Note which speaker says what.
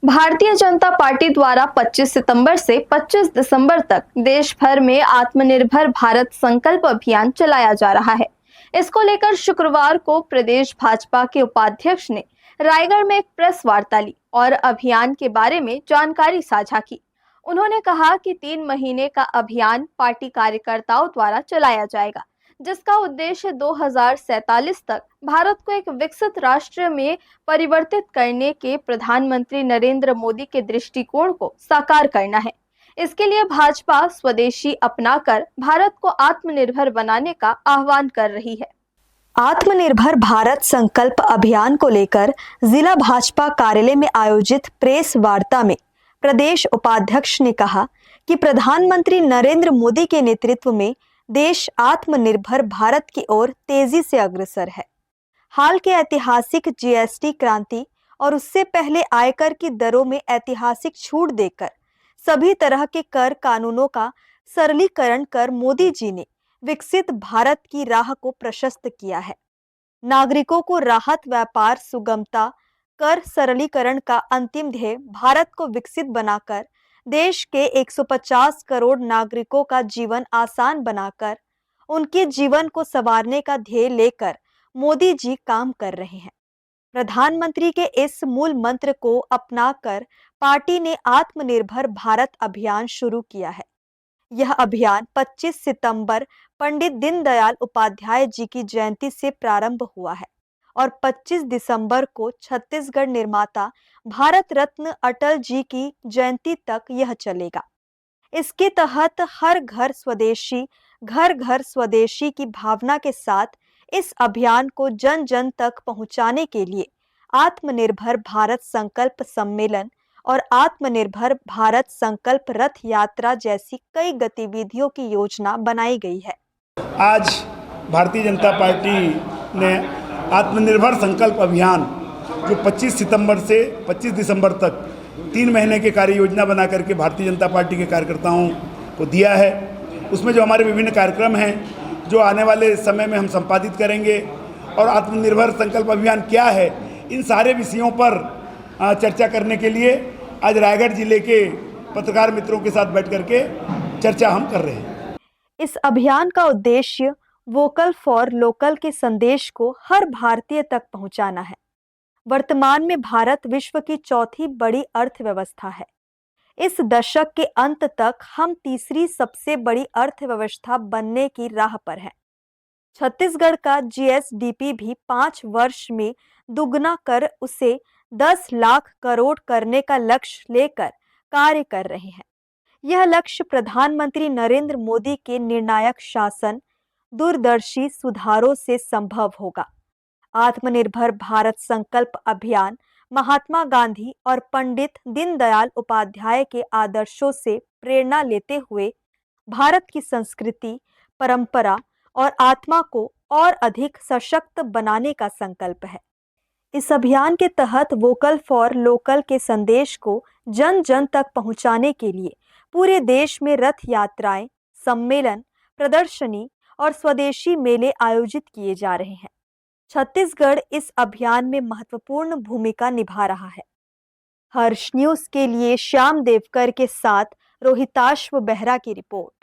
Speaker 1: Bharatiya Janata party द्वारा 25 सितंबर से 25 दिसंबर तक देश भर में आत्मनिर्भर भारत संकल्प अभियान चलाया जा रहा है। इसको लेकर शुक्रवार को प्रदेश भाजपा के उपाध्यक्ष ने रायगढ़ में एक प्रेस वार्ता ली और अभियान के बारे में जानकारी साझा की। उन्होंने कहा कि 3 महीने का अभियान पार्टी कार्यकर्ताओं द्वारा चलाया जाएगा, जिसका उद्देश्य 2047 तक भारत को एक विकसित राष्ट्र में परिवर्तित करने के प्रधानमंत्री नरेंद्र मोदी के दृष्टिकोण को साकार करना है। इसके लिए भाजपा स्वदेशी अपनाकर भारत को आत्मनिर्भर बनाने का आह्वान कर रही है।
Speaker 2: आत्मनिर्भर भारत संकल्प अभियान को लेकर जिला भाजपा कार्यालय में आयोजित प्रेस वार्ता में प्रदेश उपाध्यक्ष ने कहा कि प्रधानमंत्री नरेंद्र मोदी के नेतृत्व में देश आत्मनिर्भर भारत की ओर तेजी से अग्रसर है। हाल के ऐतिहासिक जीएसटी क्रांति और उससे पहले आयकर की दरों में ऐतिहासिक छूट देकर सभी तरह के कर कानूनों का सरलीकरण कर मोदी जी ने विकसित भारत की राह को प्रशस्त किया है। नागरिकों को राहत, व्यापार सुगमता, कर सरलीकरण का अंतिम ध्येय भारत को विकसित बनाकर देश के 150 करोड़ नागरिकों का जीवन आसान बनाकर उनके जीवन को संवारने का ध्येय लेकर मोदी जी काम कर रहे हैं। प्रधानमंत्री के इस मूल मंत्र को अपनाकर पार्टी ने आत्मनिर्भर भारत अभियान शुरू किया है। यह अभियान 25 सितंबर पंडित दीनदयाल उपाध्याय जी की जयंती से प्रारंभ हुआ है और 25 दिसंबर को छत्तीसगढ़ निर्माता भारत रत्न अटल जी की जयंती तक यह चलेगा। इसके तहत घर घर स्वदेशी की भावना के साथ इस अभियान को जन जन तक पहुंचाने के लिए आत्मनिर्भर भारत संकल्प सम्मेलन और आत्मनिर्भर भारत संकल्प रथ यात्रा जैसी कई गतिविधियों की योजना बनाई गई है।
Speaker 3: आज भारतीय जनता पार्टी ने आत्मनिर्भर संकल्प अभियान जो 25 सितंबर से 25 दिसंबर तक 3 महीने की कार्य योजना बना करके भारतीय जनता पार्टी के कार्यकर्ताओं को दिया है, उसमें जो हमारे विभिन्न कार्यक्रम हैं जो आने वाले समय में हम संपादित करेंगे और आत्मनिर्भर संकल्प अभियान क्या है, इन सारे विषयों पर चर्चा करने के लिए आज रायगढ़ जिले के पत्रकार मित्रों के साथ बैठ करके चर्चा हम कर रहे हैं।
Speaker 2: इस अभियान का उद्देश्य वोकल फॉर लोकल के संदेश को हर भारतीय तक पहुंचाना है। वर्तमान में भारत विश्व की चौथी बड़ी अर्थव्यवस्था है। इस दशक के अंत तक हम तीसरी सबसे बड़ी अर्थव्यवस्था बनने की राह पर हैं। छत्तीसगढ़ का जीएसडीपी भी 5 वर्ष में दुगना कर उसे 10 लाख करोड़ करने का लक्ष्य लेकर कार्य कर रहे हैं। यह लक्ष्य प्रधानमंत्री नरेंद्र मोदी के निर्णायक शासन, दूरदर्शी सुधारों से संभव होगा। आत्मनिर्भर भारत संकल्प अभियान महात्मा गांधी और पंडित दीनदयाल उपाध्याय के आदर्शों से प्रेरणा लेते हुए भारत की संस्कृति, परंपरा और आत्मा को और अधिक सशक्त बनाने का संकल्प है। इस अभियान के तहत वोकल फॉर लोकल के संदेश को जन जन तक पहुंचाने के लिए पूरे देश में रथ यात्राएं, सम्मेलन, प्रदर्शनी और स्वदेशी मेले आयोजित किए जा रहे हैं। छत्तीसगढ़ इस अभियान में महत्वपूर्ण भूमिका निभा रहा है। हर्ष न्यूज के लिए श्याम देवकर के साथ रोहिताश्व बेहरा की रिपोर्ट।